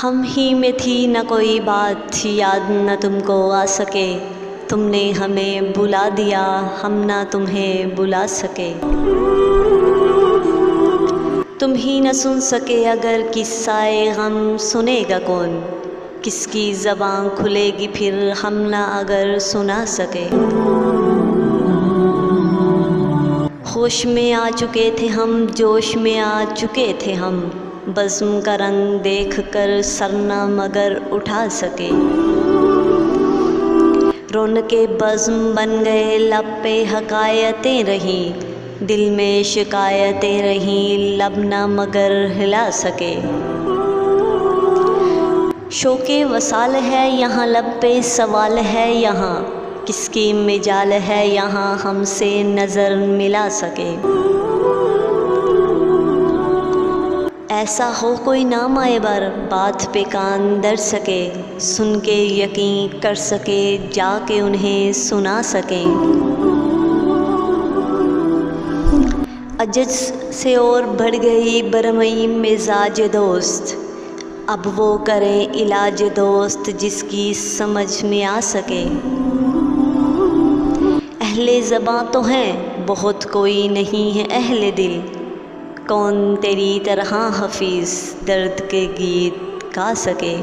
हम ही में थी न कोई बात, याद न तुमको आ सके। तुमने हमें बुला दिया, हम ना तुम्हें बुला सके। तुम ही न सुन सके अगर किस्साए गम, सुनेगा कौन? किसकी ज़बान खुलेगी फिर हम ना अगर सुना सके। होश में आ चुके थे हम, जोश में आ चुके थे हम, बज़्म का रंग देख कर सरना मगर उठा सके। रौनके बज़्म बन गए, लब पे हकायतें रहीं, दिल में शिकायतें रहीं, लब ना मगर हिला सके। शौक़े वसाल है यहाँ, लब पे सवाल है यहाँ, किसकी मिजाल है यहाँ हमसे नज़र मिला सके। ऐसा हो कोई नाम आए बर, बात पे कान धर सके, सुन के यकीन कर सके, जाके उन्हें सुना सके। अजज से और बढ़ गई बरमई मिजाज दोस्त, अब वो करे इलाज दोस्त जिसकी समझ में आ सके। अहले ज़बां तो हैं बहुत, कोई नहीं है अहले दिल, कौन तेरी तरह हफीज़ दर्द के गीत गा सके।